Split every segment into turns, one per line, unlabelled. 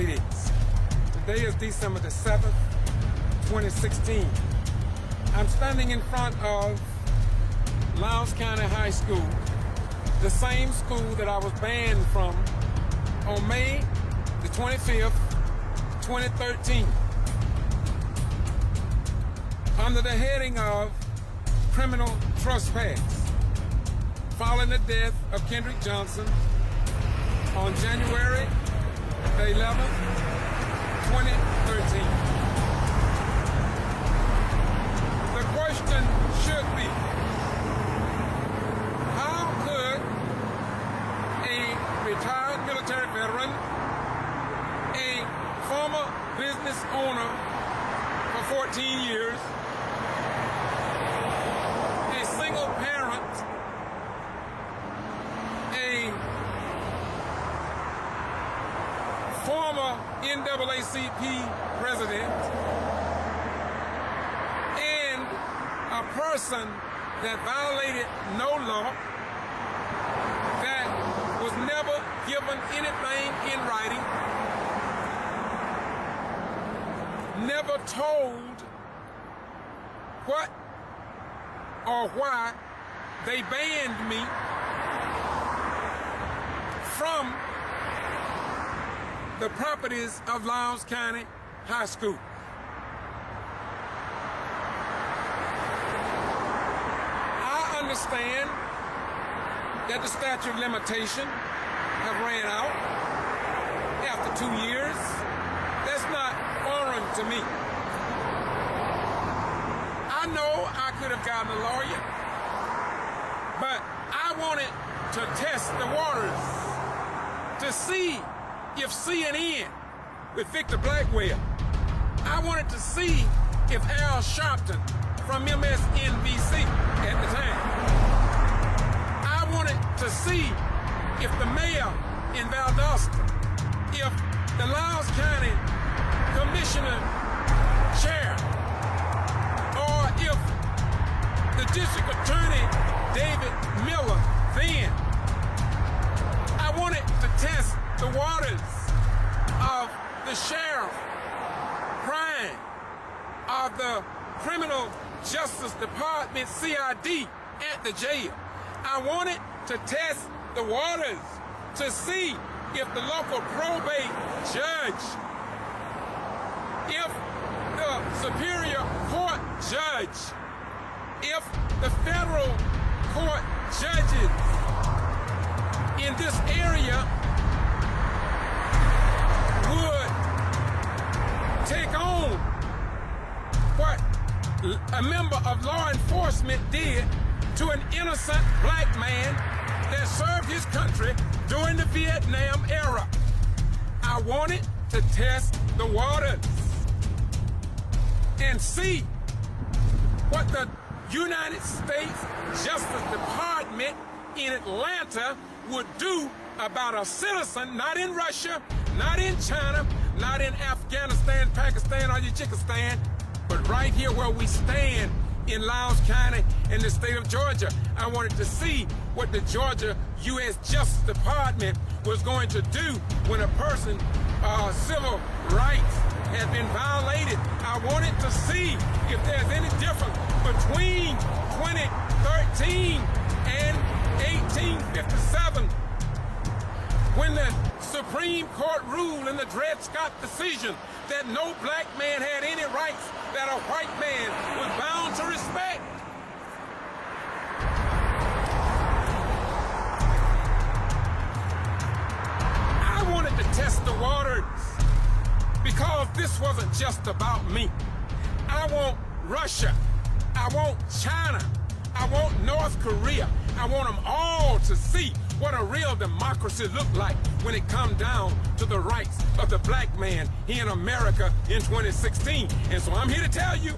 Greetings. Today is December the 7th, 2016. I'm standing in front of Lowndes County High School, the same school that I was banned from on May the 25th, 2013, under the heading of criminal trespass, following the death of Kendrick Johnson on January the 11th, 2013. The question should be, how could a retired military veteran, a former business owner for 14 years, a single parent, a former NAACP president, and a person that violated no law, that was never given anything in writing, never told what or why they banned me from the properties of Lowndes County High School. I understand that the statute of limitation have ran out after 2 years. That's not foreign to me. I know I could have gotten a lawyer, but I wanted to test the waters to see if CNN with Victor Blackwell, I wanted to see if Al Sharpton from MSNBC at the time, I wanted to see if the mayor in Valdosta, if the Lowndes County Commissioner Chair, or if the District Attorney David Miller then, I wanted to test the waters of the sheriff, crime, of the criminal justice department, CID, at the jail. I wanted to test the waters to see if the local probate judge, if the Superior Court judge, if the federal court judges in this area would take on what a member of law enforcement did to an innocent black man that served his country during the Vietnam era. I wanted to test the waters and see what the United States Justice Department in Atlanta would do about a citizen, not in Russia, not in China, not in Afghanistan, Pakistan, or Tajikistan, but right here where we stand in Lowndes County in the state of Georgia. I wanted to see what the Georgia U.S. Justice Department was going to do when a person's civil rights had been violated. I wanted to see if there's any difference between 2013 and 1857, when the Supreme Court ruled in the Dred Scott decision that no black man had any rights that a white man was bound to respect. I wanted to test the waters because this wasn't just about me. I want Russia, I want China, I want North Korea, I want them all to see what a real democracy looked like when it come down to the rights of the black man here in America in 2016. And so I'm here to tell you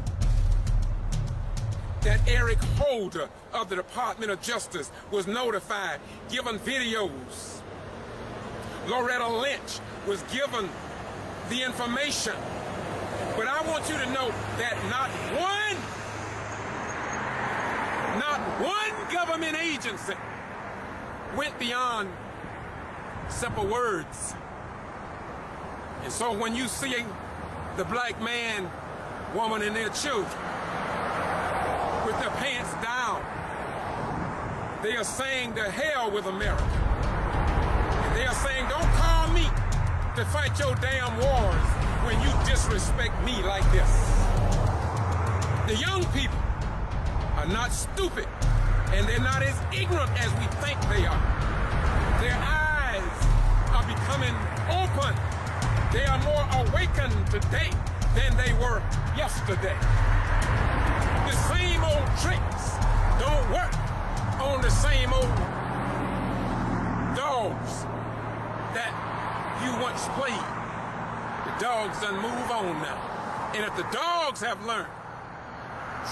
that Eric Holder of the Department of Justice was notified, given videos. Loretta Lynch was given the information. But I want you to know that not one government agency went beyond simple words. And so when you see the black man, woman, and their children with their pants down, they are saying to hell with America. And they are saying, don't call me to fight your damn wars when you disrespect me like this. The young people are not stupid, and they're not as ignorant as we think they are. Their eyes are becoming open. They are more awakened today than they were yesterday. The same old tricks don't work on the same old dogs that you once played. The dogs done move on now. And if the dogs have learned,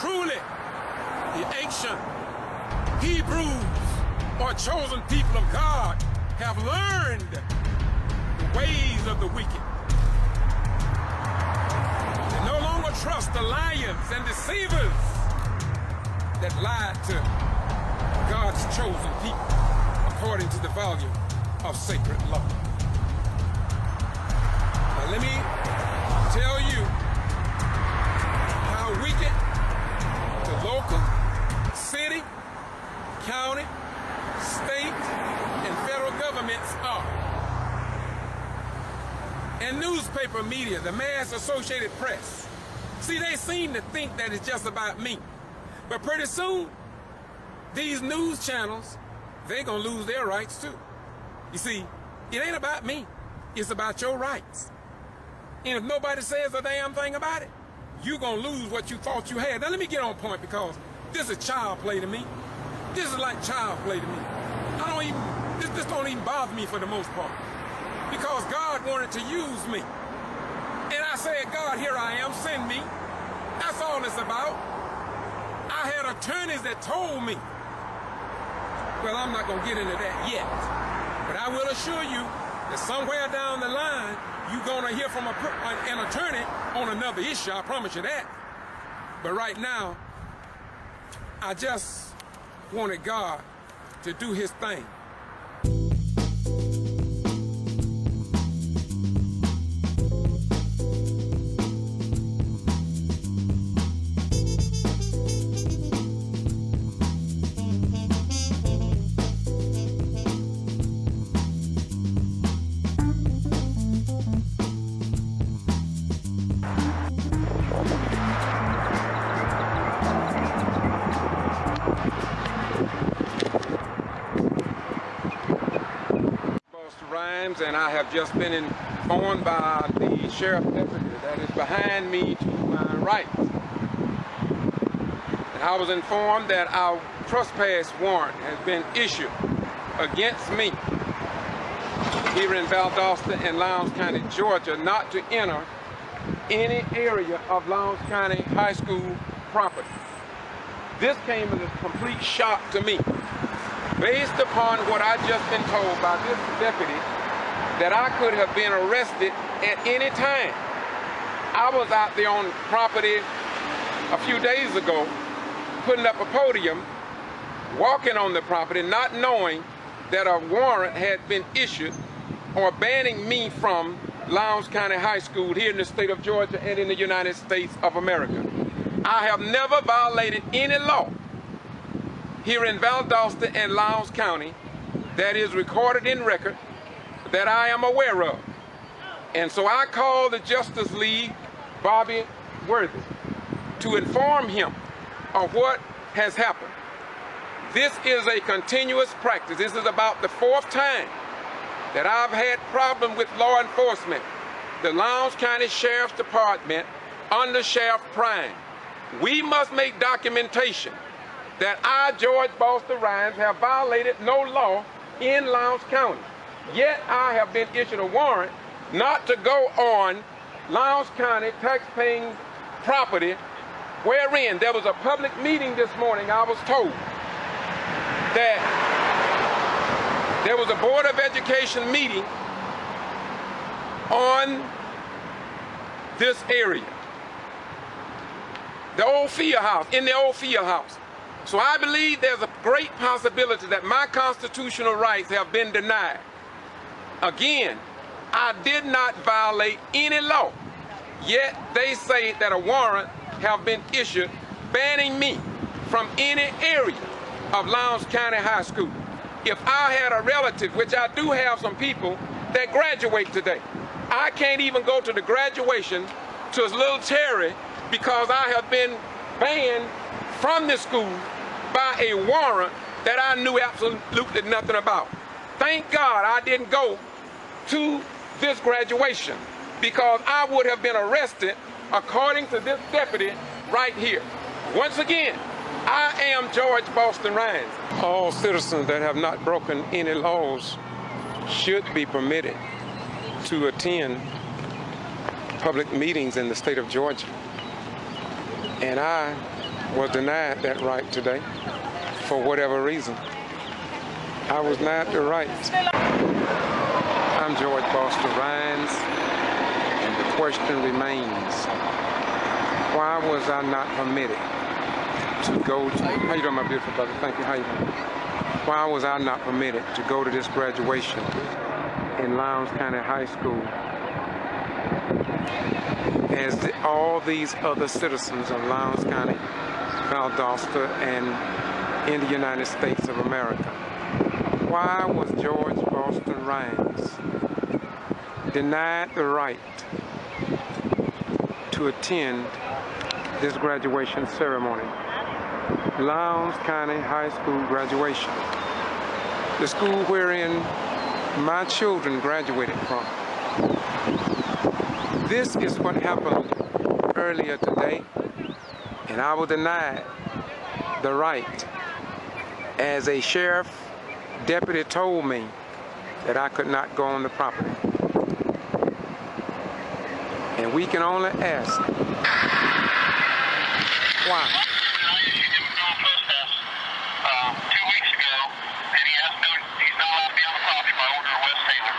truly, the ancient Hebrews or chosen people of God have learned the ways of the wicked. They no longer trust the liars and deceivers that lied to God's chosen people according to the volume of sacred law. Now let me tell you how wicked the local, city, county, state, and federal governments are. And newspaper media, the mass Associated Press. See, they seem to think that it's just about me. But pretty soon, these news channels, they're gonna lose their rights too. You see, it ain't about me, it's about your rights. And if nobody says a damn thing about it, you're gonna lose what you thought you had. Now let me get on point, because this is child play to me. This is like child play to me. This don't even bother me for the most part, because God wanted to use me. And I said, God, here I am, send me. That's all it's about. I had attorneys that told me, well, I'm not gonna get into that yet, but I will assure you that somewhere down the line, you're gonna hear from an attorney on another issue, I promise you that. But right now, I just wanted God to do his thing. And I have just been informed by the sheriff deputy that is behind me to my right. And I was informed that our trespass warrant has been issued against me here in Valdosta and Lowndes County, Georgia, not to enter any area of Lowndes County High School property. This came as a complete shock to me, based upon what I've just been told by this deputy, that I could have been arrested at any time. I was out there on property a few days ago, putting up a podium, walking on the property, not knowing that a warrant had been issued or banning me from Lowndes County High School here in the state of Georgia and in the United States of America. I have never violated any law here in Valdosta and Lowndes County that is recorded in record that I am aware of. And so I called the Justice League, Bobby Worthy, to inform him of what has happened. This is a continuous practice. This is about the 4th time that I've had problem with law enforcement. The Lowndes County Sheriff's Department under Sheriff Prime. We must make documentation that I, George Buster Rhymes, have violated no law in Lowndes County. Yet I have been issued a warrant not to go on Lowndes County tax-paying property, wherein there was a public meeting this morning. I was told that there was a Board of Education meeting on this area. The old field house, in the old field house. So I believe there's a great possibility that my constitutional rights have been denied. Again, I did not violate any law, yet they say that a warrant have been issued banning me from any area of Lowndes County High School. If I had a relative, which I do have some people that graduate today, I can't even go to the graduation to little Terry because I have been banned from the school by a warrant that I knew absolutely nothing about. Thank God I didn't go to this graduation because I would have been arrested according to this deputy right here. Once again, I am George Boston Rhines. All citizens that have not broken any laws should be permitted to attend public meetings in the state of Georgia. And I was denied that right today for whatever reason. I was denied the right. I'm George Boston Rhines, and the question remains, why was I not permitted to go to, how you doing, my beautiful brother? Thank you, how you doing? Why was I not permitted to go to this graduation in Lowndes County High School as all these other citizens of Lowndes County, Valdosta, and in the United States of America? Why was George Boston Rhines denied the right to attend this graduation ceremony? Lowndes County High School graduation, the school wherein my children graduated from. This is what happened earlier today, and I was denied the right as a sheriff deputy told me that I could not go on the property. And we can only ask, why?
2 weeks ago, and he's not allowed to be on the property by order of Wes Taylor.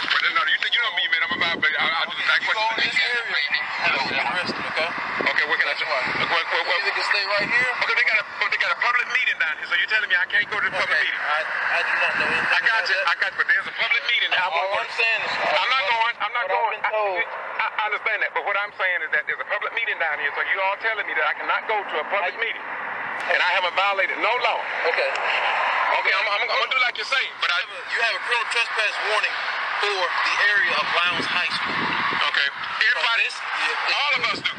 But no, you know me, man. I'm about, but I'll do that question.
Go in this area. Hello, get arrested, okay?
Okay, what can I do?
You can stay right here.
Okay, they got a public meeting down here, so you're telling me I can't go to the public meeting?
I do not know anything.
I got you, but there's a public meeting.
All I'm saying is,
I'm not going.
I understand that, but what I'm saying is that there's a public meeting down here, so you all telling me that I cannot go to a public meeting, and I haven't violated no law.
okay.
Okay, I'm gonna do like you say, but
You have a criminal trespass warning for the area of Lowndes High School.
okay. Everybody, all of us do.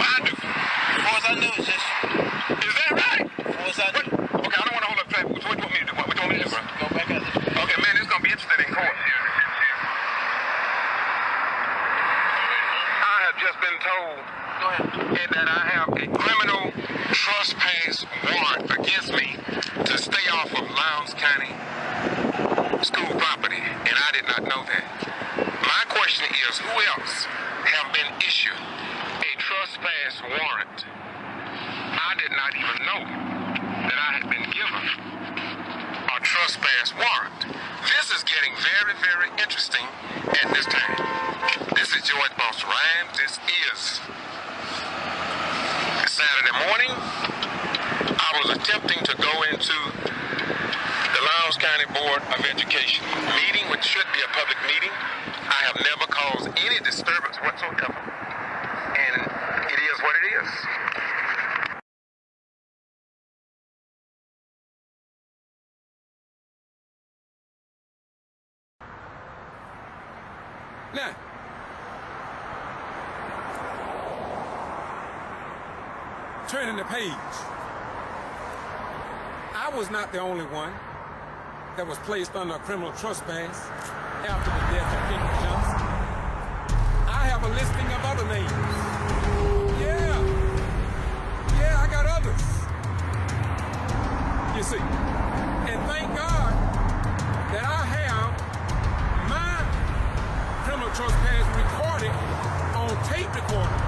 I do.
As far as I know, it's just.
Is that right?
As far as I know.
Okay, I don't want to hold up traffic. So what do you want me to do? What do you want me to do, bro?
Go back out there.
Okay, man, it's gonna be interesting in court. I have just been told
Go ahead.
that I have a criminal trespass warrant against me to stay off of Lowndes County school property, and I did not know that. My question is, who else have been issued a trespass warrant? I did not even know that I had been given a trespass warrant. This is getting very, very interesting at this time. This is George Boston Rhines. This is Saturday morning. I was attempting to go into the Lowndes County Board of Education meeting, which should be a public meeting. I have never caused any disturbance whatsoever, and it is what it is.
Now, turning the page, I was not the only one that was placed under a criminal trespass after the death of King Johnson. I have a listing of other names. Yeah, I got others. You see, and thank God that I have my criminal trespass recorded on tape recorder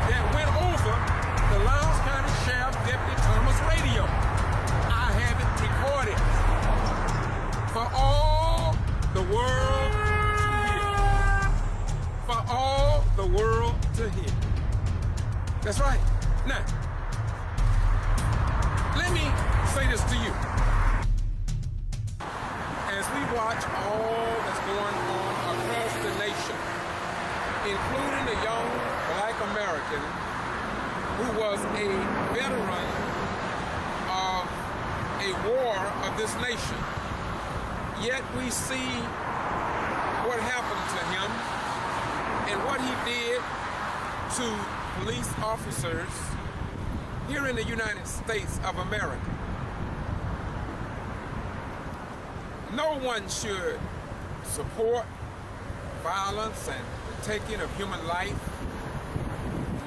that went over the Lowndes County Sheriff Deputy Thomas radio. I have it recorded for all the world to hear. For all the world to hear. That's right. Now, let me say this to you. As we watch watch all that's going on across the nation, including a young black American who was a veteran of a war of this nation. Yet we see what happened to him and what he did to police officers here in the United States of America. No one should support violence and the taking of human life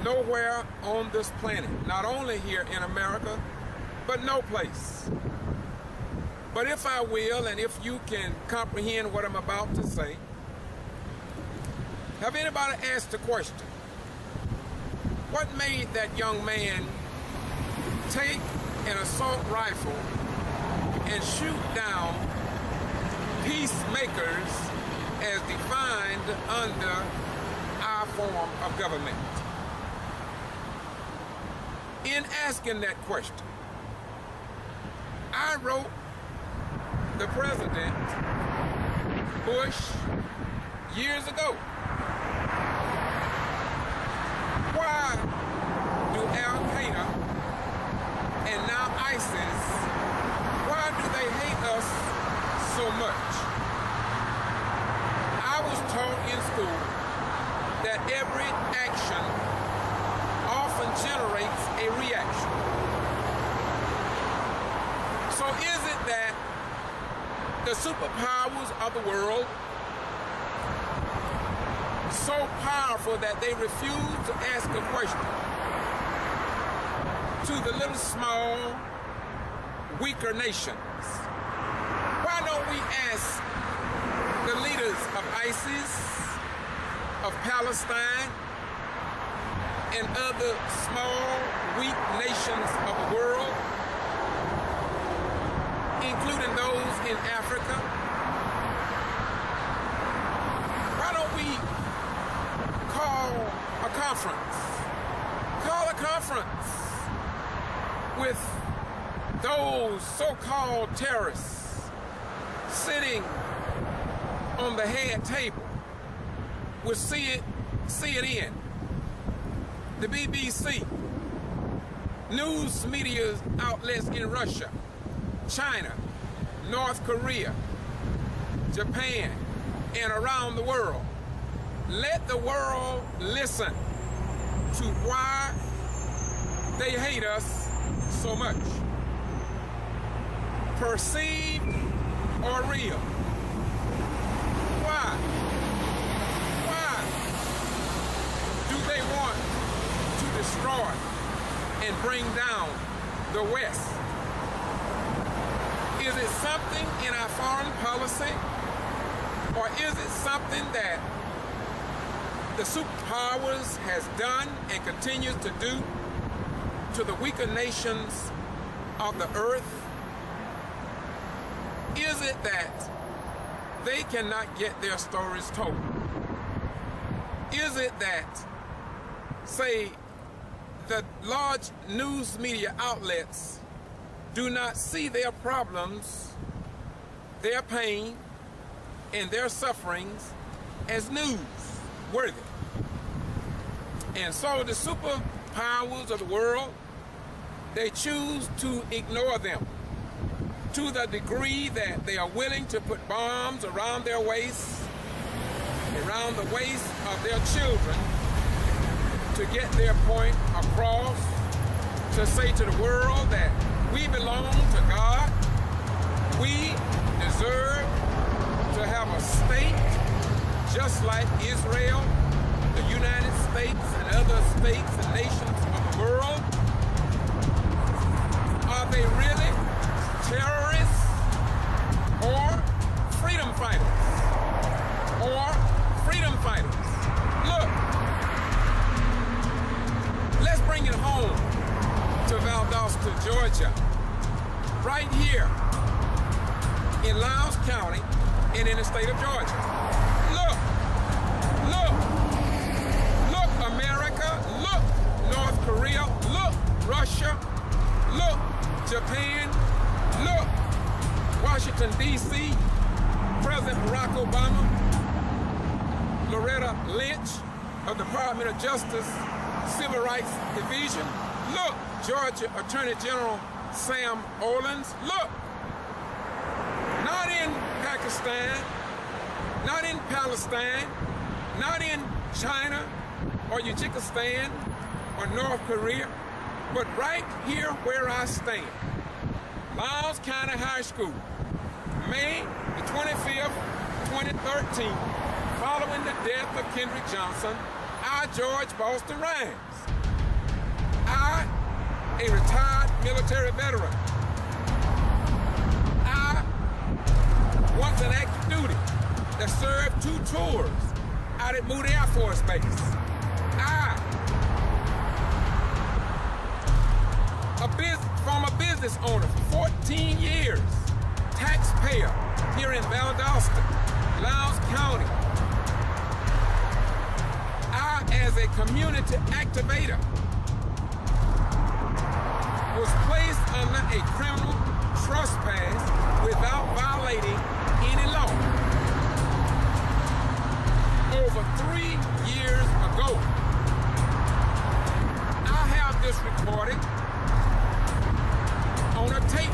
nowhere on this planet, not only here in America, but no place. But if I will, and if you can comprehend what I'm about to say, have anybody asked the question, what made that young man take an assault rifle and shoot down peacemakers as defined under our form of government? In asking that question, I wrote the President Bush years ago. Why do Al-Qaeda and now ISIS, why do they hate us so much? I was taught in school that every action often generates a reaction. So is it that the superpowers of the world so powerful that they refuse to ask a question to the little small, weaker nations? Why don't we ask the leaders of ISIS, of Palestine, and other small, weak nations of the world, including those in Africa? Why don't we call a conference with those so-called terrorists sitting on the head table with CNN, the BBC, news media outlets in Russia, China, North Korea, Japan, and around the world. Let the world listen to why they hate us so much. Perceived or real? Why? Why do they want to destroy and bring down the West? Is it something in our foreign policy, or is it something that the superpowers has done and continues to do to the weaker nations of the earth? Is it that they cannot get their stories told? Is it that, say, the large news media outlets do not see their problems, their pain, and their sufferings as newsworthy? And so the superpowers of the world, they choose to ignore them to the degree that they are willing to put bombs around their waists, around the waists of their children, to get their point across, to say to the world that we belong to God, we deserve to have a state just like Israel, the United States, and other states and nations of the world. Are they really terrorists or freedom fighters? Look, let's bring it home to Valdosta, Georgia, right here in Lowndes County and in the state of Georgia. Look, America, look, North Korea, look, Russia, look, Japan, look, Washington, D.C., President Barack Obama, Loretta Lynch of the Department of Justice Civil Rights Division. Look, Georgia Attorney General Sam Olens. Look, not in Pakistan, not in Palestine, not in China or Uzbekistan or North Korea, but right here where I stand. Lowndes County High School, May the 25th, 2013, following the death of Kendrick Johnson, I, George Boston Rhymes, I, a retired military veteran, I, once an active duty that served 2 tours out at Moody Air Force Base, I, former business owner for 14 years, taxpayer here in Valdosta, Lowndes County. I, as a community activator, was placed under a criminal trespass without violating any law over 3 years ago. I have this recorded on a tape,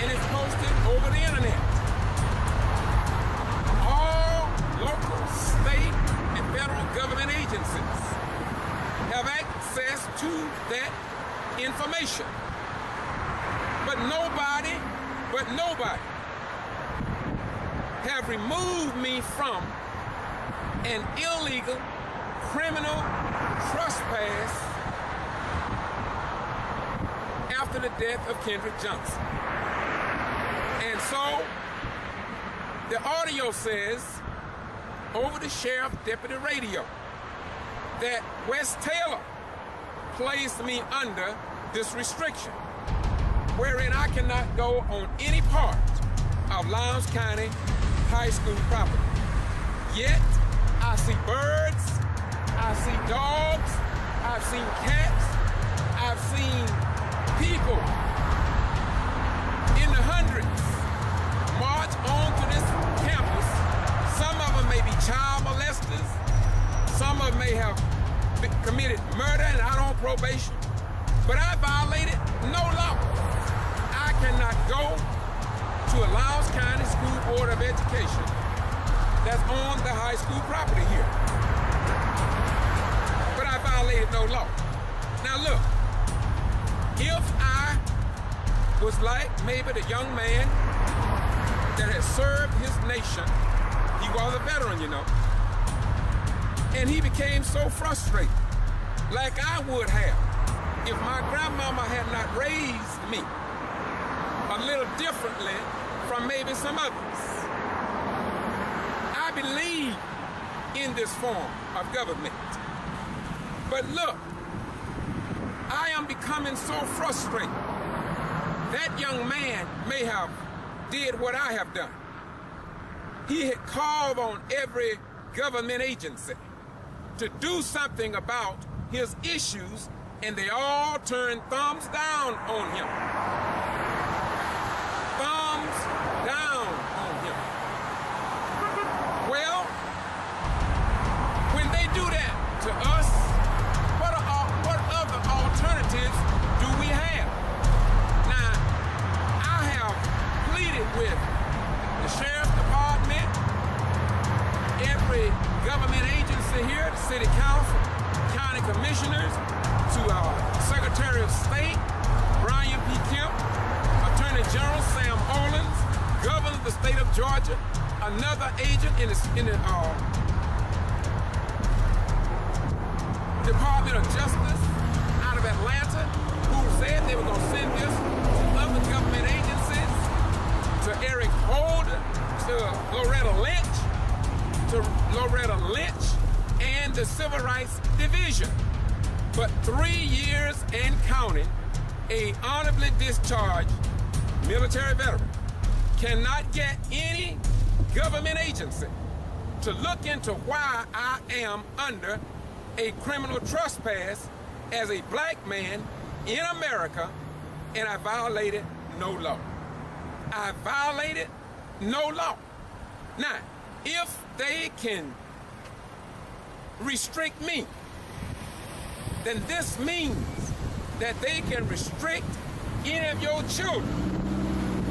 and it's posted over the internet. All local, state, and federal government agencies have access to that information. But nobody have removed me from an illegal criminal trespass after the death of Kendrick Johnson. And so the audio says over the sheriff deputy radio that Wes Taylor placed me under this restriction, wherein I cannot go on any part of Lowndes County High School property. Yet I see birds, I see dogs, I've seen cats, I've seen people in the hundreds march onto this campus. Some of them may be child molesters, some of them may have committed murder and out on probation, but I violated no law. I cannot go to a Lowndes County School Board of Education that's on the high school property here. But I violated no law. Now look, if I was like maybe the young man that had served his nation, he was a veteran, you know, and he became so frustrated, like I would have if my grandmama had not raised me a little differently from maybe some others. I believe in this form of government. But look, I am becoming so frustrated. That young man may have did what I have done. He had called on every government agency to do something about his issues, and they all turned thumbs down on him. Thumbs down on him. Well, when they do that to us, what other alternatives do we have? Now, I have pleaded with the Sheriff's Department, every government agency here, the City Council, County Commissioners, to Secretary of State, Brian P. Kemp, Attorney General Sam Olens, Governor of the State of Georgia, another agent in the Department of Justice out of Atlanta, who said they were going to send this to other government agencies, to Eric Holder, to Loretta Lynch, and the Civil Rights Division. But 3 years and counting, a honorably discharged military veteran cannot get any government agency to look into why I am under a criminal trespass as a black man in America, and I violated no law. I violated no law. Now, if they can restrict me, then this means that they can restrict any of your children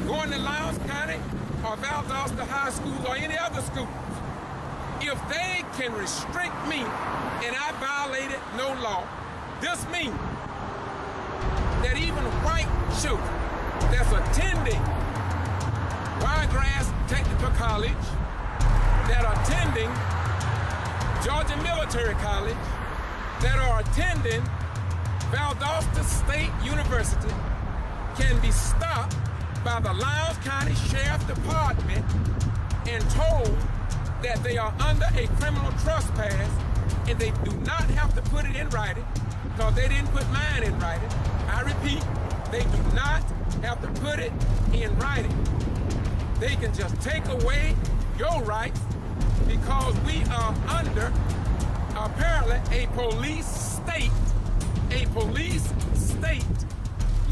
going to Lowndes County or Valdosta High School or any other schools. If they can restrict me and I violated no law, this means that even white children that's attending Wiregrass Technical College, that are attending Georgia Military College, that are attending Valdosta State University can be stopped by the Lowndes County Sheriff Department and told that they are under a criminal trespass, and they do not have to put it in writing because they didn't put mine in writing. I repeat, they do not have to put it in writing. They can just take away your rights because we are under apparently a police state,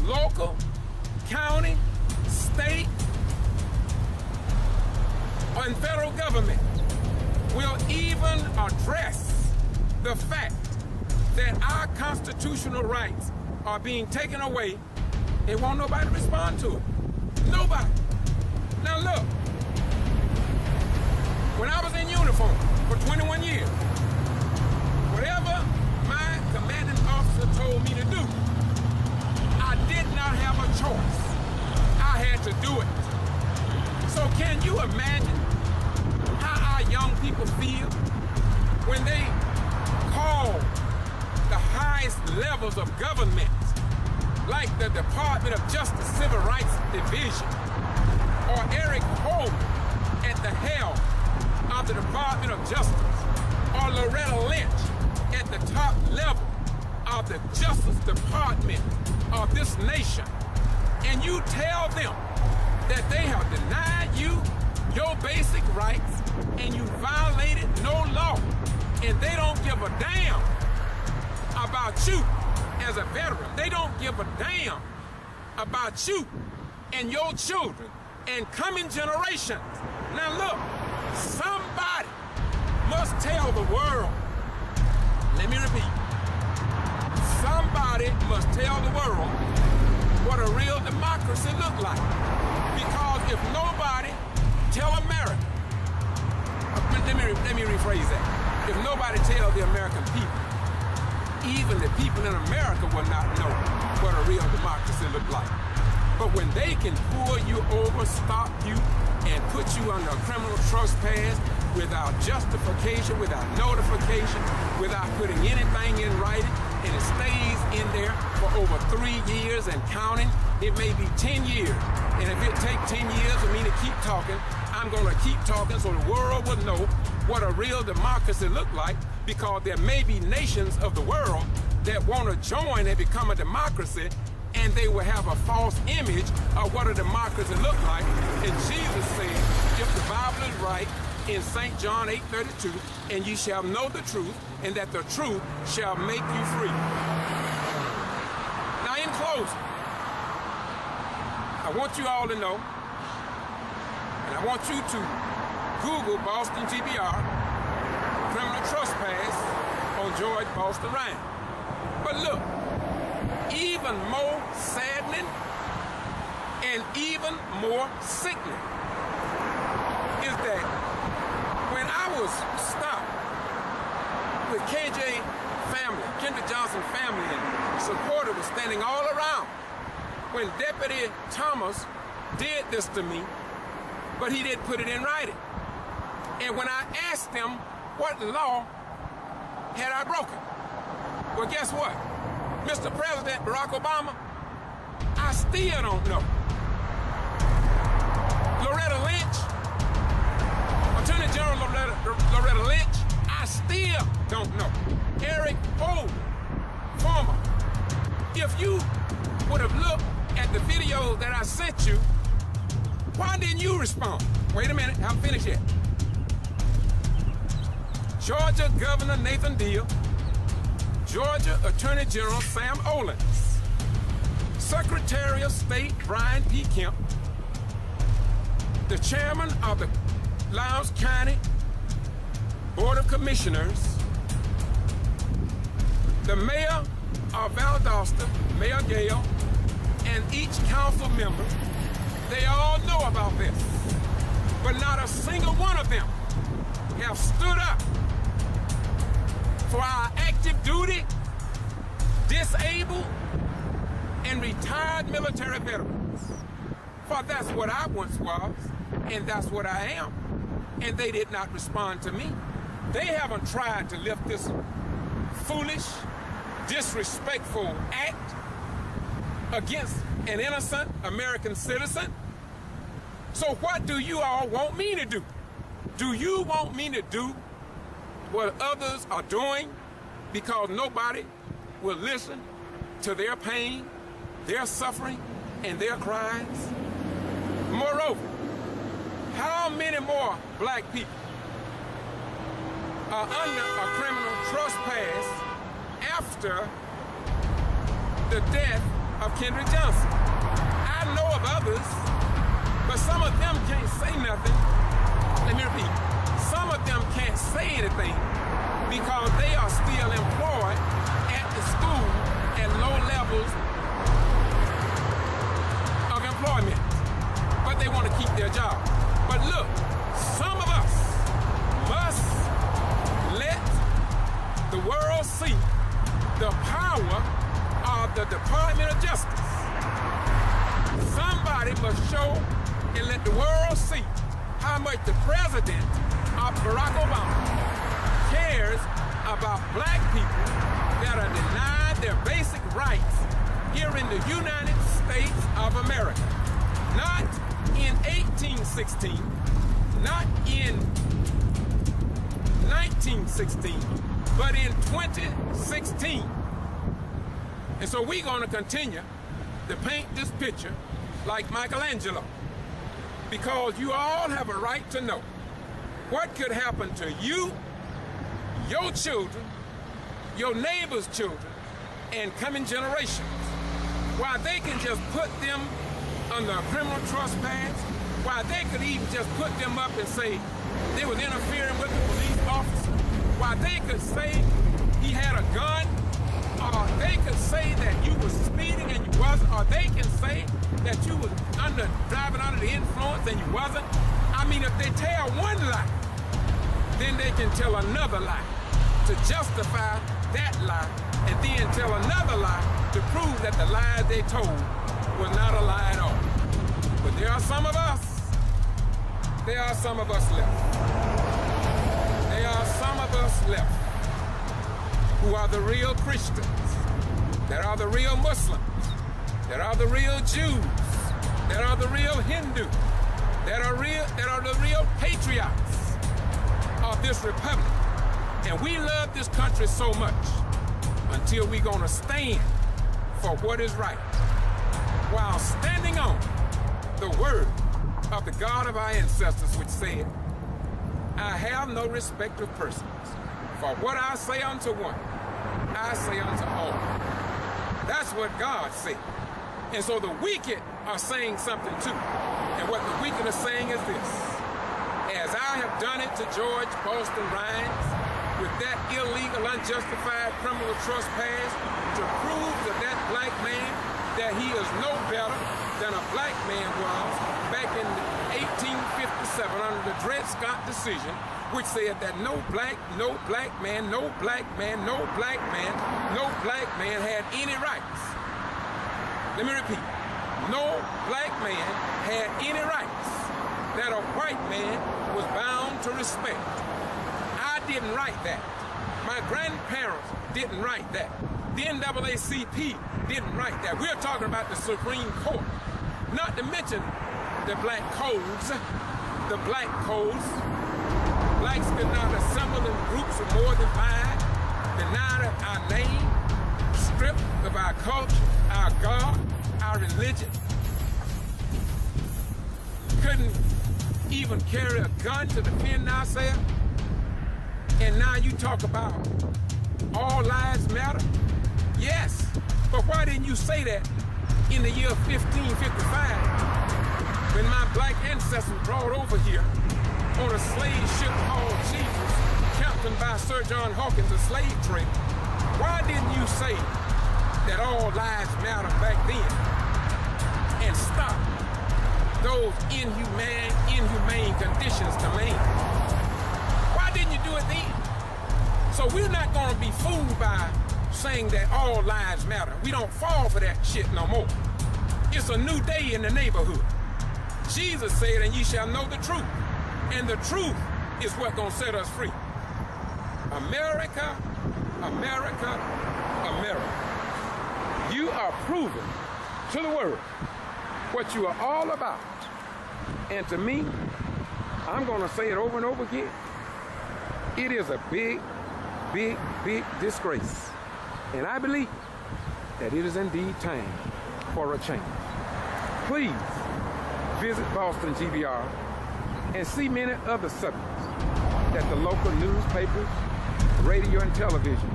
local, county, state, and federal government will even address the fact that our constitutional rights are being taken away. They won't nobody respond to it. Nobody. Now look, when I was in uniform for 21 years, whatever my commanding officer told me to do, I did not have a choice. I had to do it. So can you imagine how our young people feel when they call the highest levels of government, like the Department of Justice Civil Rights Division, or Eric Holman at the helm of the Department of Justice, or Loretta Lynch at the top level of the Justice Department of this nation, and you tell them that they have denied you your basic rights and you violated no law, and they don't give a damn about you as a veteran. They don't give a damn about you and your children and coming generations. Now look, somebody must tell the world, let me repeat, somebody must tell the world what a real democracy looks like. Because if nobody tell America, let me rephrase that. If nobody tell the American people, even the people in America will not know what a real democracy looks like. But when they can pull you over, stop you, and put you under a criminal trespass without justification, without notification, without putting anything in writing, and it stays in there for over 3 years and counting, it may be 10 years. And if it takes 10 years for me to keep talking, I'm going to keep talking so the world will know what a real democracy looks like, because there may be nations of the world that want to join and become a democracy, and they will have a false image of what a democracy looks like. And Jesus said, if the Bible is right, in St. John 8:32, and ye shall know the truth, and that the truth shall make you free. Now in closing, I want you all to know, and I want you to Google Boston G.B.R. criminal trespass on George Boston Ryan. But look, even more saddening and even more sickening is that when I was stopped with KJ family, Kendrick Johnson family, and supporters was standing all around when Deputy Thomas did this to me, but he didn't put it in writing. And when I asked them what law had I broken, well, guess what? Mr. President Barack Obama, I still don't know. Loretta Lynch, Attorney General Loretta Lynch, I still don't know. Eric Holden, former. If you would have looked at the video that I sent you, why didn't you respond? Wait a minute, I haven't finished yet. Georgia Governor Nathan Deal, Georgia Attorney General Sam Olens, Secretary of State Brian P. Kemp, the chairman of the Lowndes County Board of Commissioners, the mayor of Valdosta, Mayor Gale, and each council member, they all know about this. But not a single one of them have stood up for our active duty, disabled, and retired military veterans. For that's what I once was, and that's what I am. And they did not respond to me. They haven't tried to lift this foolish, disrespectful act against an innocent American citizen. So what do you all want me to do? Do you want me to do what others are doing because nobody will listen to their pain, their suffering, and their cries? Moreover, how many more black people are under a criminal trespass after the death of Kendrick Johnson? I know of others, but some of them can't say nothing. Let me repeat. Some of them can't say anything because they are still employed at the school at low levels of employment. But they want to keep their job. But look, some of us must let the world see the power of the Department of Justice. Somebody must show and let the world see how much the president of Barack Obama cares about black people that are denied their basic rights here in the United States of America. Not in 1816, not in 1916, but in 2016. And so we're going to continue to paint this picture like Michelangelo, because you all have a right to know what could happen to you, your children, your neighbor's children, and coming generations, while they can just put them under a criminal trespass, while they could even just put them up and say they was interfering with the police officer, while they could say he had a gun, or they could say that you were speeding and you wasn't, or they can say that you was driving under the influence and you wasn't. I mean, if they tell one lie, then they can tell another lie to justify that lie, and then tell another lie to prove that the lie they told was not a lie at all. But there are some of us left. There are some of us left who are the real Christians, that are the real Muslims, that are the real Jews, that are the real Hindu, that are the real patriots of this republic. And we love this country so much until we're gonna stand for what is right, while standing on the word of the God of our ancestors, which said, I have no respect of persons. For what I say unto one, I say unto all. That's what God said. And so the wicked are saying something too. And what the wicked are saying is this: as I have done it to George Boston Rhines with that illegal, unjustified criminal trespass to prove to that black man that he is no better than a black man was back in 1857 under the Dred Scott decision, which said that no black man had any rights. Let me repeat. No black man had any rights that a white man was bound to respect. I didn't write that. My grandparents didn't write that. The NAACP didn't write that. We're talking about the Supreme Court. Not to mention the black codes. The black codes. Blacks could not assemble in groups of more than 5, denied our name, stripped of our culture, our God, our religion. Couldn't even carry a gun to defend ourselves. And now you talk about all lives matter? Yes, but why didn't you say that in the year 1555 when my black ancestors brought over here on a slave ship called Jesus, captained by Sir John Hawkins, a slave trade, why didn't you say that all lives matter back then and stop those inhumane conditions to man? Why didn't you do it then? So we're not going to be fooled by saying that all lives matter. We don't fall for that shit no more. It's a new day in the neighborhood. Jesus said, and ye shall know the truth. And the truth is what's going to set us free. America, America, America. You are proving to the world what you are all about. And to me, I'm going to say it over and over again. It is a big, big, big disgrace. And I believe that it is indeed time for a change. Please visit Boston G.B.R. and see many other subjects that the local newspapers, radio, and television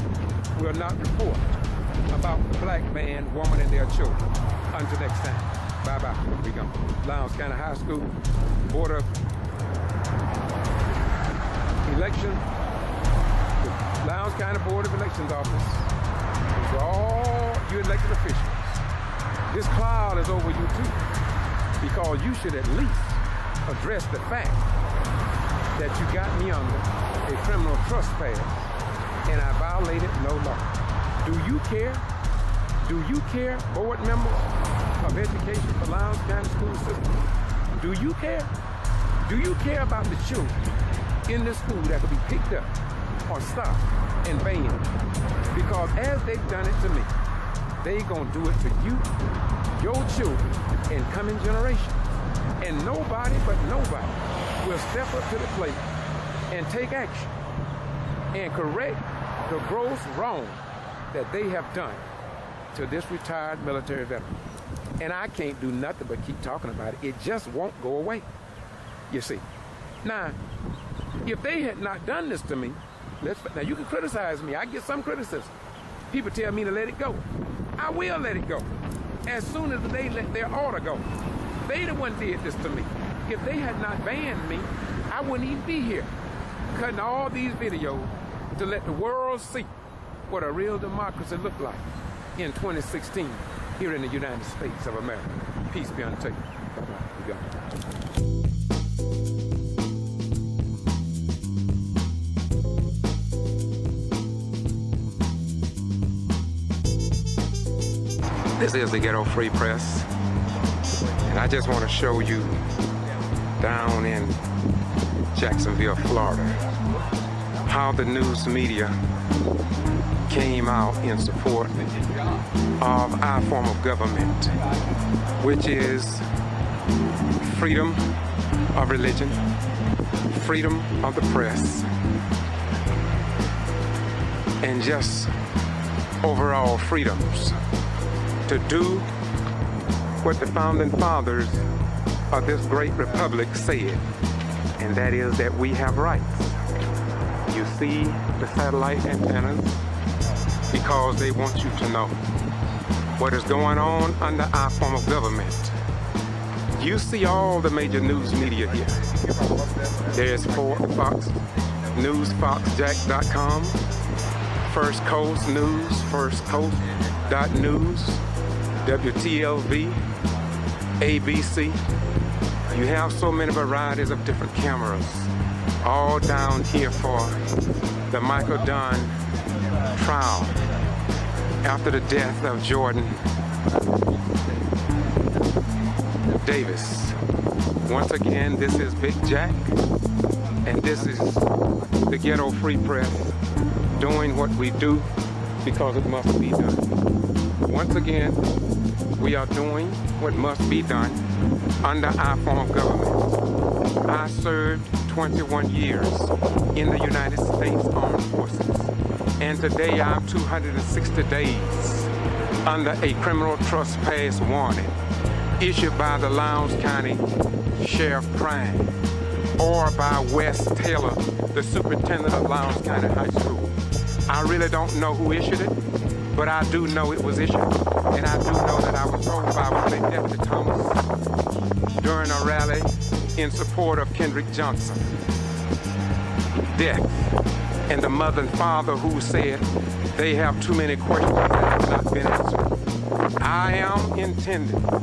will not report about the black man, woman, and their children. Until next time, bye-bye. We go. Lowndes County High School Board of Election, the Lowndes County Board of Elections office, and for all you elected officials, this cloud is over you too, because you should at least address the fact that you got me under a criminal trespass and I violated no law. Do you care? Do you care, board members of education for Lowndes County School System? Do you care? Do you care about the children in this school that could be picked up or stopped and banned? Because as they've done it to me, they gonna do it to you, your children, and coming generations. And nobody but nobody will step up to the plate and take action and correct the gross wrong that they have done to this retired military veteran. And I can't do nothing but keep talking about it. It just won't go away, you see. Now, if they had not done this to me, now you can criticize me. I get some criticism. People tell me to let it go. I will let it go as soon as they let their order go. They the one did this to me. If they had not banned me, I wouldn't even be here cutting all these videos to let the world see what a real democracy looked like in 2016 here in the United States of America. Peace be unto you. Bye-bye. We go. This is the Ghetto Free Press, and I just want to show you down in Jacksonville, Florida, how the news media came out in support of our form of government, which is freedom of religion, freedom of the press, and just overall freedoms to do what the founding fathers of this great republic said, and that is that we have rights. You see the satellite antennas because they want you to know what is going on under our form of government. You see all the major news media here. There's Fox News, FoxJack.com, First Coast News, FirstCoast.News, WTLV, ABC. You have so many varieties of different cameras, all down here for the Michael Dunn trial after the death of Jordan Davis. Once again, this is Big Jack, and this is the Ghetto Free Press doing what we do because it must be done. Once again, we are doing what must be done under our form of government. I served 21 years in the United States Armed Forces, and today I'm 260 days under a criminal trespass warning issued by the Lowndes County Sheriff Crime or by Wes Taylor, the superintendent of Lowndes County High School. I really don't know who issued it, but I do know it was issued, and I do know that I was told by one of Deputy Thomas
during a rally in support of Kendrick Johnson. Death, and the mother and father who said they have too many questions that have not been answered. I am intending to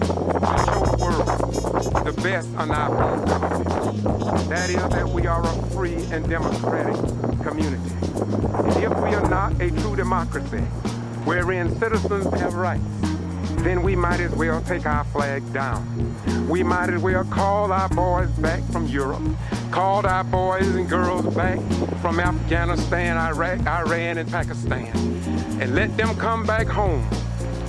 show the world the best on our own government. That is that we are a free and democratic community. And if we are not a true democracy, wherein citizens have rights, then we might as well take our flag down. We might as well call our boys back from Europe, call our boys and girls back from Afghanistan, Iraq, Iran, and Pakistan, and let them come back home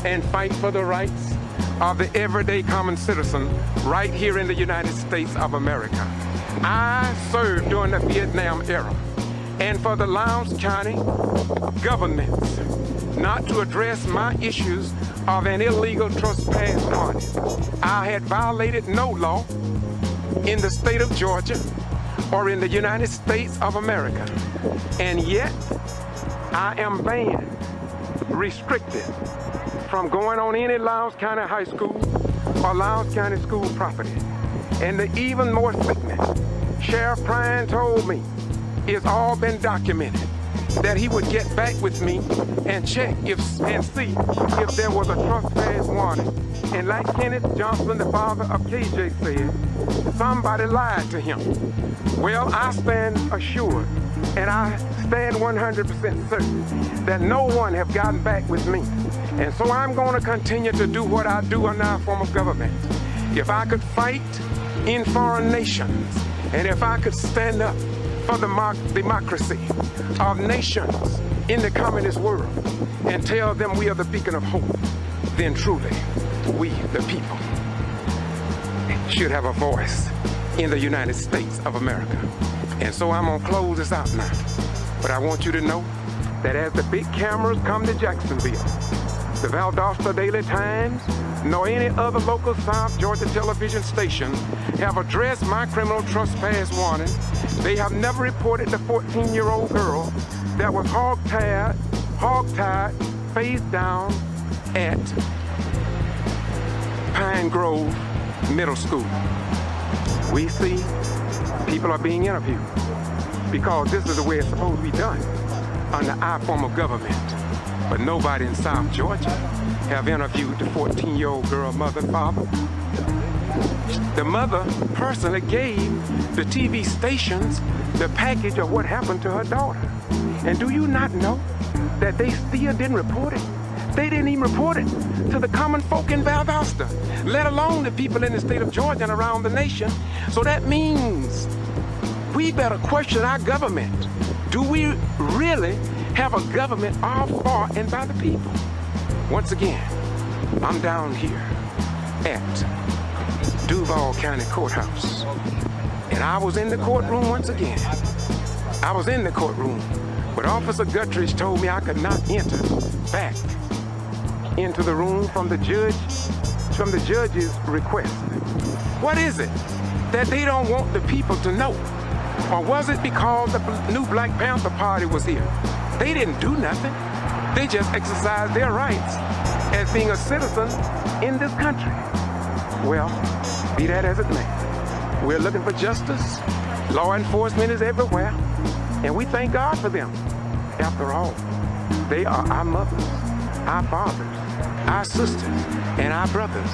and fight for the rights of the everyday common citizen right here in the United States of America. I served during the Vietnam era, and for the Lowndes County governments not to address my issues of an illegal trespass warrant, I had violated no law in the state of Georgia or in the United States of America. And yet, I am banned, restricted from going on any Lowndes County high school or Lowndes County school property. And the even more sickening, Sheriff Prine told me, it's all been documented, that he would get back with me and check and see if there was a trespass warning. And like Kenneth Johnson, the father of KJ, said, somebody lied to him. Well, I stand assured, and I stand 100% certain that no one have gotten back with me. And so I'm going to continue to do what I do in our form of government. If I could fight in foreign nations, and if I could stand up for the democracy of nations in the communist world and tell them we are the beacon of hope, then truly we, the people, should have a voice in the United States of America. And so I'm gonna close this out now. But I want you to know that as the big cameras come to Jacksonville, the Valdosta Daily Times, nor any other local South Georgia television station have addressed my criminal trespass warning. They have never reported the 14-year-old girl that was hog-tied, face down at Pine Grove Middle School. We see people are being interviewed because this is the way it's supposed to be done under our form of government. But nobody in South Georgia have interviewed the 14-year-old girl mother and father. The mother personally gave the TV stations the package of what happened to her daughter. And do you not know that they still didn't report it? They didn't even report it to the common folk in Valdosta, let alone the people in the state of Georgia and around the nation. So that means we better question our government. Do we really have a government all for and by the people? Once again, I'm down here at Duval County Courthouse. And I was in the courtroom once again. I was in the courtroom, but Officer Guttridge told me I could not enter back into the room from the judge's request. What is it that they don't want the people to know? Or was it because the new Black Panther Party was here? They didn't do nothing. They just exercised their rights as being a citizen in this country. Well, be that as it may, we're looking for justice. Law enforcement is everywhere, and we thank God for them. After all, they are our mothers, our fathers, our sisters, and our brothers.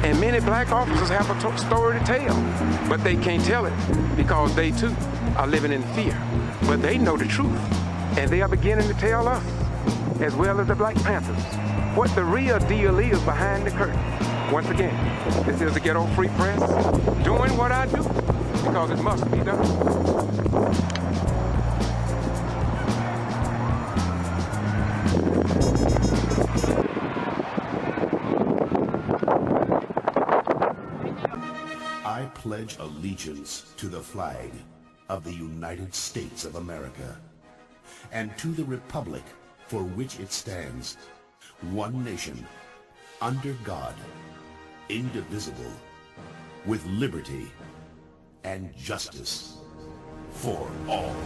And many black officers have a story to tell, but they can't tell it because they too are living in fear. But they know the truth, and they are beginning to tell us, as well as the Black Panthers, what the real deal is behind the curtain. Once again, this is the Ghetto Free Press, doing what I do, because it must be done.
I pledge allegiance to the flag of the United States of America and to the republic for which it stands, one nation, under God, indivisible, with liberty and justice for all.